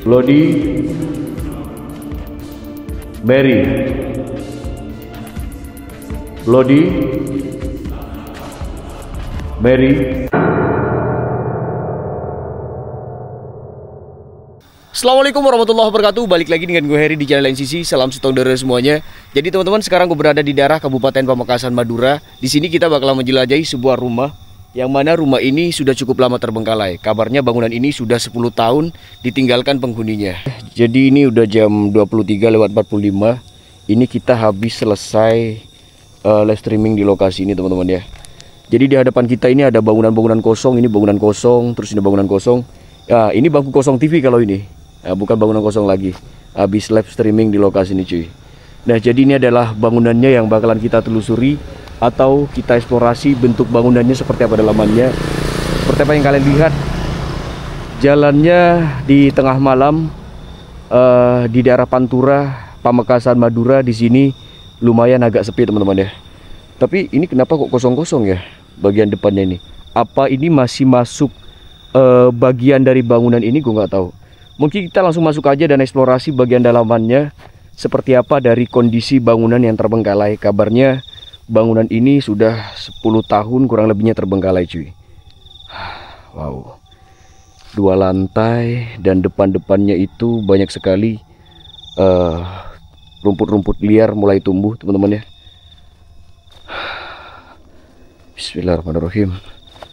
Lodi, Mary, Lodi, Mary. Assalamualaikum warahmatullahi wabarakatuh. Balik lagi dengan gue Heri di channel NCC. Salam saudara semuanya. Jadi teman-teman, sekarang gue berada di daerah Kabupaten Pamekasan, Madura. Di sini kita bakal menjelajahi sebuah rumah, yang mana rumah ini sudah cukup lama terbengkalai. Kabarnya bangunan ini sudah 10 tahun ditinggalkan penghuninya. Jadi ini udah jam 23:45. Ini kita habis selesai live streaming di lokasi ini, teman-teman ya. Jadi di hadapan kita ini ada bangunan-bangunan kosong. Ini bangunan kosong, terus ini bangunan kosong. Ya, ini bangku kosong TV kalau ini. Nah, bukan bangunan kosong lagi. Habis live streaming di lokasi ini, cuy. Nah, jadi ini adalah bangunannya yang bakalan kita telusuri atau kita eksplorasi bentuk bangunannya seperti apa dalamannya. Seperti apa yang kalian lihat, jalannya di tengah malam di daerah Pantura, Pamekasan, Madura. Di sini lumayan agak sepi, teman-teman ya. Tapi ini kenapa kok kosong-kosong ya bagian depannya ini? Apa ini masih masuk bagian dari bangunan ini? Gue nggak tahu. Mungkin kita langsung masuk aja dan eksplorasi bagian dalamannya seperti apa dari kondisi bangunan yang terbengkalai. Kabarnya bangunan ini sudah 10 tahun kurang lebihnya terbengkalai, cuy. Wow. 2 lantai dan depan-depannya itu banyak sekali rumput-rumput liar mulai tumbuh, teman-teman ya. Bismillahirrahmanirrahim.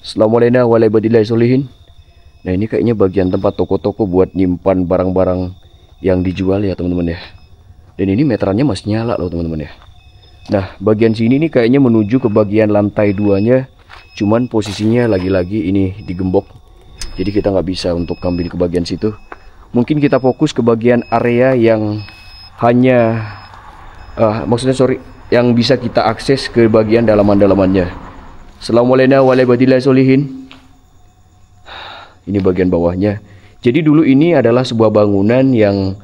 Assalamualaikum warahmatullahi wabarakatuh. Nah, ini kayaknya bagian tempat toko-toko buat nyimpan barang-barang yang dijual ya, teman-teman ya. Dan ini meterannya masih nyala loh, teman-teman ya. Nah, bagian sini nih kayaknya menuju ke bagian lantai 2-nya. Cuman posisinya lagi-lagi ini digembok. Jadi kita nggak bisa untuk ambil ke bagian situ. Mungkin kita fokus ke bagian area yang hanya yang bisa kita akses ke bagian dalaman-dalamannya. Assalamualaikum warahmatullahi wabarakatuh. Ini bagian bawahnya. Jadi dulu ini adalah sebuah bangunan yang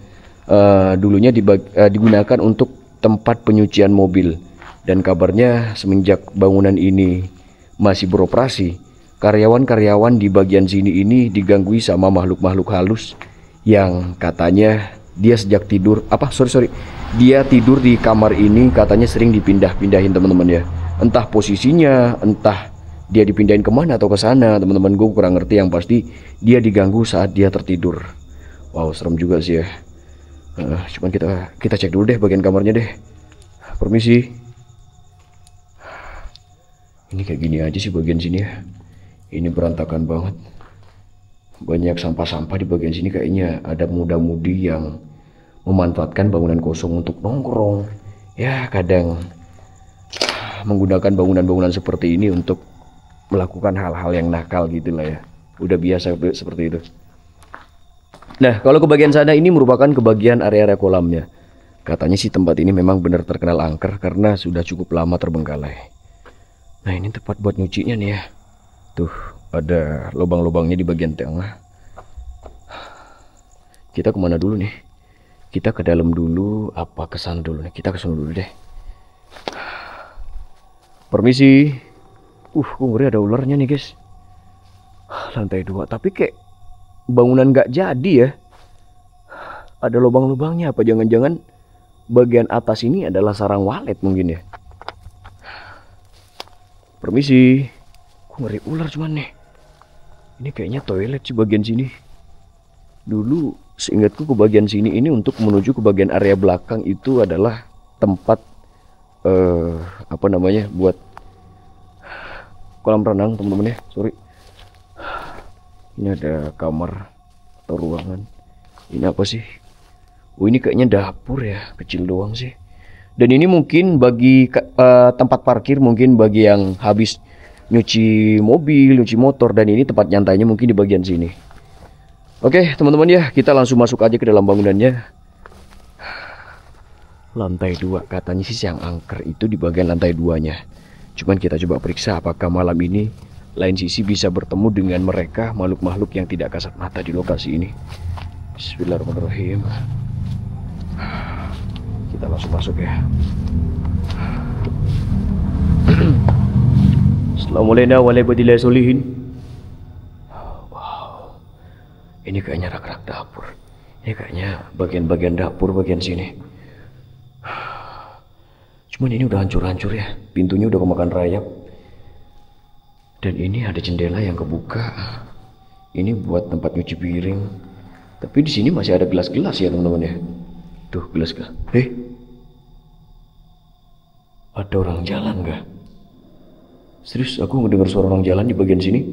dulunya digunakan untuk tempat penyucian mobil. Dan kabarnya semenjak bangunan ini masih beroperasi, karyawan-karyawan di bagian sini ini diganggu sama makhluk-makhluk halus yang katanya dia sejak tidur dia tidur di kamar ini, katanya sering dipindah-pindahin, teman-teman ya. Entah posisinya, entah dia dipindahin kemana atau ke sana, teman-teman. Gue kurang ngerti, yang pasti dia diganggu saat dia tertidur. Wow, serem juga sih ya. Cuman kita cek dulu deh bagian kamarnya deh. Permisi. Ini kayak gini aja sih bagian sini ya. Ini berantakan banget. Banyak sampah-sampah di bagian sini. Kayaknya ada muda-mudi yang memanfaatkan bangunan kosong untuk nongkrong. Ya, kadang menggunakan bangunan-bangunan seperti ini untuk melakukan hal-hal yang nakal gitu lah ya. Udah biasa seperti itu. Nah, kalau ke bagian sana ini merupakan ke bagian area-area kolamnya. Katanya sih tempat ini memang benar terkenal angker karena sudah cukup lama terbengkalai. Nah, ini tempat buat nyucinya nih ya. Tuh, ada lubang-lubangnya di bagian tengah. Kita kemana dulu nih? Kita ke dalam dulu apa ke sana dulu nih? Kita ke sana dulu deh. Permisi. Gue ngeri ada ularnya nih, guys. Lantai 2, tapi kayak bangunan gak jadi ya. Ada lubang-lubangnya. Apa jangan-jangan bagian atas ini adalah sarang walet mungkin ya. Permisi. Gue ngeri ular cuman nih. Ini kayaknya toilet sih bagian sini. Dulu seingatku ke bagian sini ini untuk menuju ke bagian area belakang itu adalah tempat buat kolam renang, teman-teman ya. Sorry. Ini ada kamar atau ruangan. Ini apa sih? Oh, ini kayaknya dapur ya, kecil doang sih. Dan ini mungkin bagi tempat parkir, mungkin bagi yang habis nyuci mobil, nyuci motor. Dan ini tempat nyantainya mungkin di bagian sini. Oke, teman-teman ya, kita langsung masuk aja ke dalam bangunannya. Lantai 2, katanya sih yang angker itu di bagian lantai 2-nya. Cuman kita coba periksa apakah malam ini lain sisi bisa bertemu dengan mereka, makhluk-makhluk yang tidak kasat mata di lokasi ini. Bismillahirrahmanirrahim. Kita langsung masuk ya. Assalamualaikum warahmatullahi wabarakatuh. Wow, ini kayaknya rak-rak dapur. Ini kayaknya bagian-bagian dapur bagian sini. Cuman ini udah hancur-hancur ya. Pintunya udah kemakan rayap. Dan ini ada jendela yang kebuka. Ini buat tempat nyuci piring. Tapi di sini masih ada gelas-gelas ya teman-teman ya. Tuh gelas-gelas. Ada orang jalan nggak? Serius aku ngedengar suara orang jalan di bagian sini.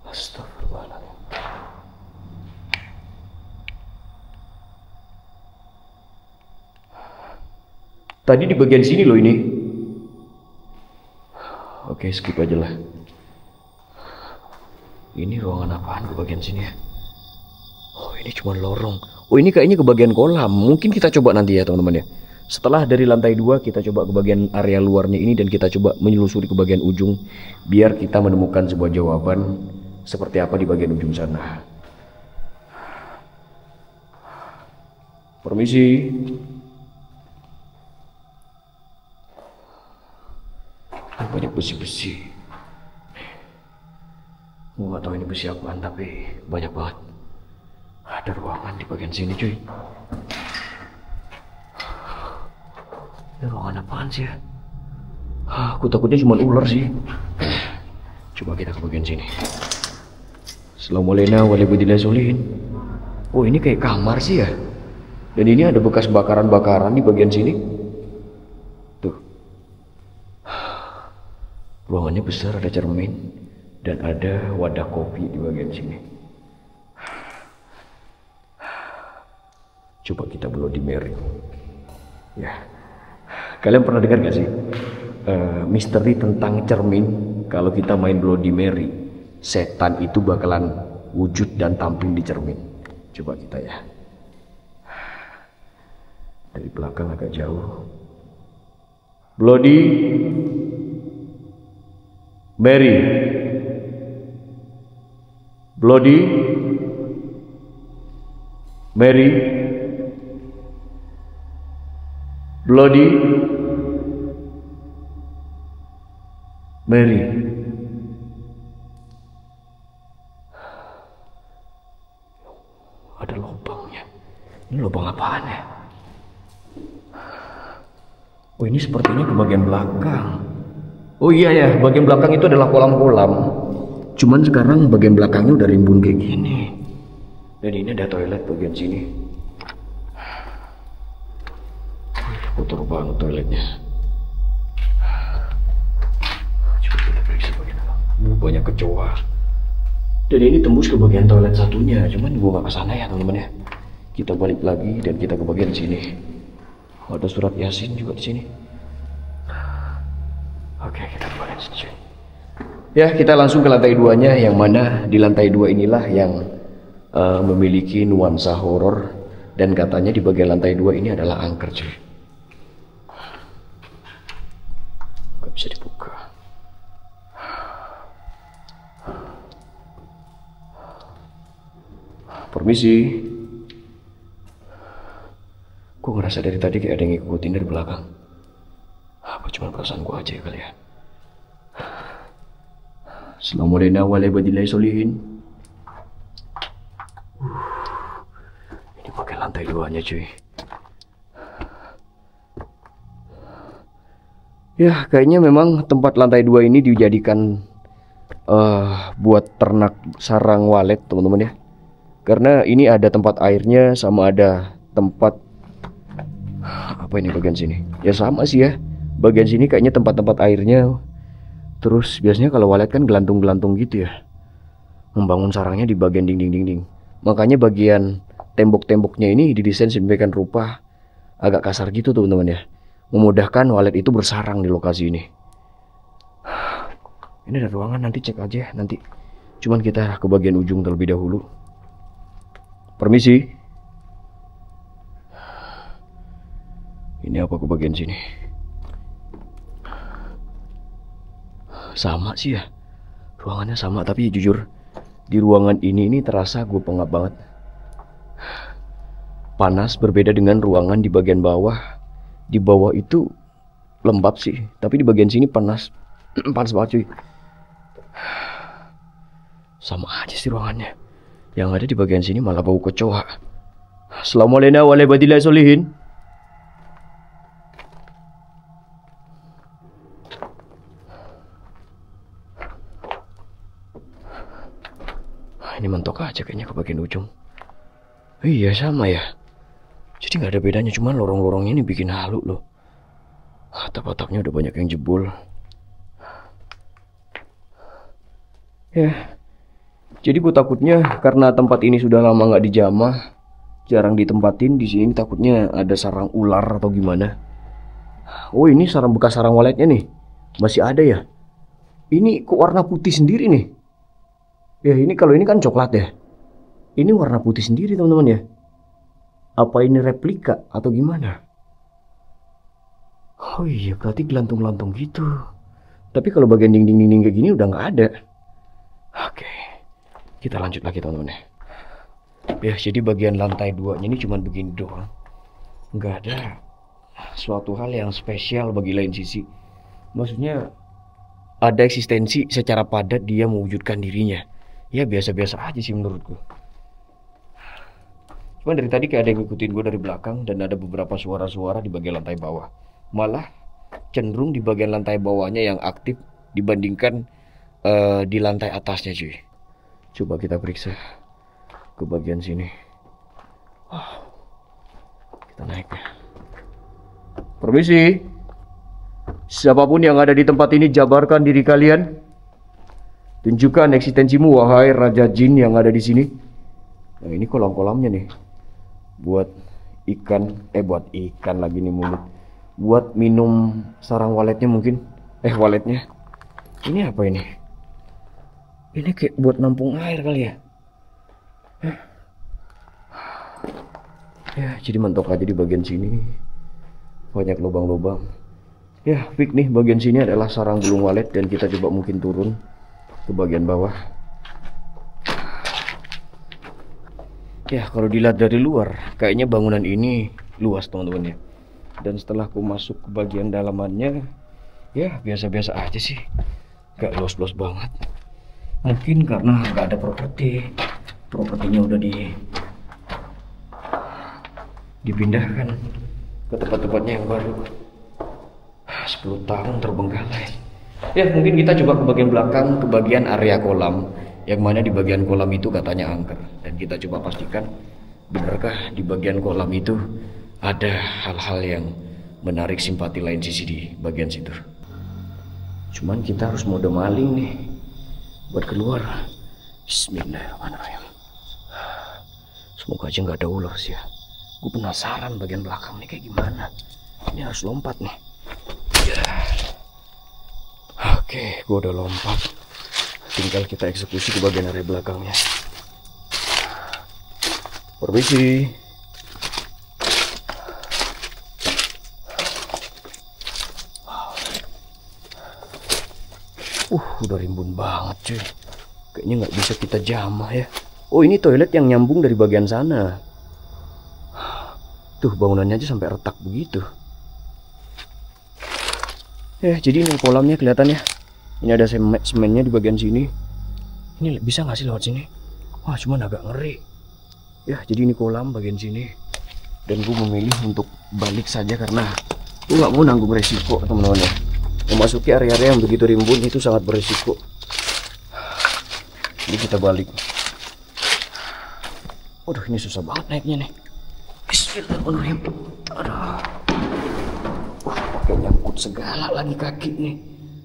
Astagfirullahaladzim. Tadi di bagian sini loh ini. Oke, skip aja lah. Ini ruangan apaan ke bagian sini ya? Oh, ini cuma lorong. Oh, ini kayaknya ke bagian kolam. Mungkin kita coba nanti ya teman-teman ya. Setelah dari lantai 2 kita coba ke bagian area luarnya ini dan kita coba menyelusuri ke bagian ujung biar kita menemukan sebuah jawaban seperti apa di bagian ujung sana. Permisi. Banyak besi-besi. Gue gak tahu ini besi apaan tapi banyak banget. Ada ruangan di bagian sini cuy. Ini ruangan apaan sih ya? Aku takutnya cuma ular sih. Coba kita ke bagian sini. Assalamualaikum warahmatullahi wabarakatuh. Oh, ini kayak kamar sih ya. Dan ini ada bekas bakaran-bakaran di bagian sini. Tuh. Ruangannya besar, ada cermin dan ada wadah kopi di bagian sini. Coba kita Bloody Mary. Ya. Kalian pernah dengar gak sih misteri tentang cermin? Kalau kita main Bloody Mary, setan itu bakalan wujud dan tampil di cermin. Coba kita ya. Dari belakang agak jauh. Bloody Mary. Bloody Mary. Bloody Mary. Ada lubangnya. Ini lubang apaan ya? Oh, ini sepertinya ke bagian belakang. Oh iya ya, bagian belakang itu adalah kolam-kolam. Cuman sekarang bagian belakangnya udah rimbun kayak gini. Dan ini ada toilet bagian sini. Kotor banget toiletnya. Coba kita periksa bagian dalam. Banyak kecoa. Dan ini tembus ke bagian toilet satunya. Cuman gua gak kesana ya teman-teman ya. Kita balik lagi dan kita ke bagian sini. Ada surat Yasin juga di sini. Oke, kita balik sini. Ya, kita langsung ke lantai 2-nya, yang mana di lantai 2 inilah yang memiliki nuansa horor dan katanya di bagian lantai 2 ini adalah angker cuy. Gak bisa dibuka. Permisi. Gue ngerasa dari tadi kayak ada yang ngikutin dari belakang. Apa cuma perasaan gue aja kali ya? Assalamualaikum warahmatullahi wabarakatuh. Ini pakai lantai 2-nya cuy. Ya kayaknya memang tempat lantai 2 ini dijadikan buat ternak sarang walet teman-teman ya. Karena ini ada tempat airnya sama ada tempat apa ini bagian sini. Ya sama sih ya. Bagian sini kayaknya tempat-tempat airnya. Terus biasanya kalau walet kan gelantung-gelantung gitu ya. Membangun sarangnya di bagian dinding-dinding. Makanya bagian tembok-temboknya ini didesain sedemikian rupa agak kasar gitu teman-teman ya. Memudahkan walet itu bersarang di lokasi ini. Ini ada ruangan, nanti cek aja nanti. Cuman kita ke bagian ujung terlebih dahulu. Permisi. Ini apa ke bagian sini? Sama sih ya. Ruangannya sama, tapi jujur di ruangan ini terasa gue pengap banget. Panas berbeda dengan ruangan di bagian bawah. Di bawah itu lembab sih, tapi di bagian sini panas. Panas banget cuy. Sama aja sih ruangannya. Yang ada di bagian sini malah bau kecoa. Assalamualaikum warahmatullahi wabarakatuh. Ini mentok aja kayaknya ke bagian ujung. Iya sama ya. Jadi nggak ada bedanya, cuman lorong-lorongnya ini bikin halu loh. Atap-atapnya udah banyak yang jebol. Ya. Jadi gue takutnya karena tempat ini sudah lama nggak dijamah, jarang ditempatin, di sini takutnya ada sarang ular atau gimana. Oh ini bekas sarang waletnya nih, masih ada ya. Ini kok warna putih sendiri nih. Ya ini kalau ini kan coklat ya. Ini warna putih sendiri teman-teman ya. Apa ini replika atau gimana? Oh iya berarti gelantung-gelantung gitu. Tapi kalau bagian dinding-dinding kayak gini udah nggak ada. Oke, kita lanjut lagi teman-teman ya. Ya jadi bagian lantai 2 ini cuma begini doang. Nggak ada suatu hal yang spesial bagi lain sisi. Maksudnya ada eksistensi secara padat dia mewujudkan dirinya. Ya biasa-biasa aja sih menurutku. Cuman dari tadi kayak ada yang ngikutin gue dari belakang dan ada beberapa suara-suara di bagian lantai bawah. Malah cenderung di bagian lantai bawahnya yang aktif dibandingkan di lantai atasnya cuy. Coba kita periksa ke bagian sini. Kita naik ya. Permisi. Siapapun yang ada di tempat ini jabarkan diri kalian. Tunjukkan eksistensimu wahai Raja Jin yang ada di sini. Nah ini kolam-kolamnya nih. Buat ikan lagi nih mulut. Buat minum sarang waletnya mungkin. Waletnya. Ini apa ini? Ini kayak buat nampung air kali ya. Ya jadi mentok aja di bagian sini. Banyak lubang-lubang. Ya fix nih bagian sini adalah sarang burung walet. Dan kita coba mungkin turun ke bagian bawah. Ya kalau dilihat dari luar kayaknya bangunan ini luas teman-teman ya. Dan setelah aku masuk ke bagian dalamannya, ya biasa-biasa aja sih, gak luas-luas banget. Mungkin karena gak ada propertinya udah dipindahkan ke tempat-tempatnya yang baru. 10 tahun terbengkalai. Ya mungkin kita coba ke bagian belakang, ke bagian area kolam, yang mana di bagian kolam itu katanya angker. Dan kita coba pastikan benarkah di bagian kolam itu ada hal-hal yang menarik simpati lain sisi di bagian situ. Cuman kita harus mode maling nih buat keluar. Bismillahirrahmanirrahim. Semoga aja nggak ada ular sih ya. Gue penasaran bagian belakang nih kayak gimana. Ini harus lompat nih. Oke, gue udah lompat. Tinggal kita eksekusi ke bagian area belakangnya. Permisi. Udah rimbun banget cuy. Kayaknya nggak bisa kita jamah ya. Oh ini toilet yang nyambung dari bagian sana. Tuh bangunannya aja sampai retak begitu. Ya jadi ini kolamnya kelihatannya. Ini ada semennya di bagian sini. Ini bisa nggak sih lewat sini? Wah cuman agak ngeri. Ya jadi ini kolam bagian sini. Dan gue memilih untuk balik saja karena gue nggak mau nanggung resiko teman-teman ya. Memasuki area-area yang begitu rimbun itu sangat beresiko. Jadi kita balik. Waduh ini susah banget naiknya nih. Bismillahirrahmanirrahim. Aduh. Pakai nyangkut segala lagi kaki nih.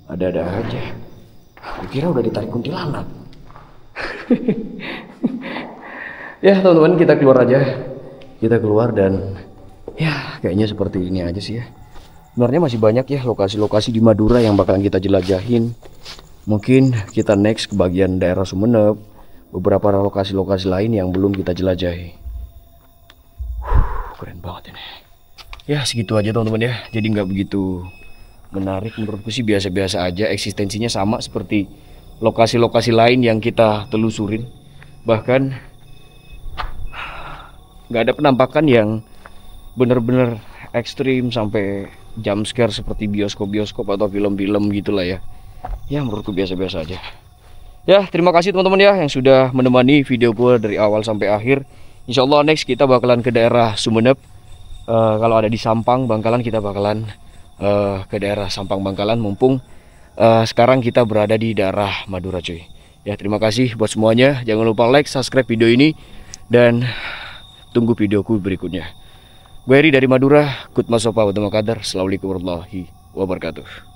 Ada-ada aja. Aku kira udah ditarik kuntilanak. Ya teman-teman kita keluar aja. Kita keluar dan ya kayaknya seperti ini aja sih ya. Sebenarnya masih banyak ya lokasi-lokasi di Madura yang bakalan kita jelajahin. Mungkin kita next ke bagian daerah Sumeneb. Beberapa lokasi-lokasi lain yang belum kita jelajahi. Keren banget ini. Ya segitu aja teman-teman ya. Jadi nggak begitu menarik menurutku sih, biasa-biasa aja. Eksistensinya sama seperti lokasi-lokasi lain yang kita telusurin. Bahkan nggak ada penampakan yang bener-bener ekstrim sampai jump scare seperti bioskop-bioskop atau film-film gitulah ya. Ya menurutku biasa-biasa aja. Ya, terima kasih teman-teman ya yang sudah menemani video gue dari awal sampai akhir. Insya Allah next kita bakalan ke daerah Sumeneb. Kalau ada di Sampang Bangkalan kita bakalan ke daerah Sampang Bangkalan. Mumpung sekarang kita berada di daerah Madura cuy. Ya, terima kasih buat semuanya. Jangan lupa like, subscribe video ini, dan tunggu videoku berikutnya. Gue Heri dari Madura. Kut masofa wa Assalamualaikum warahmatullahi wabarakatuh.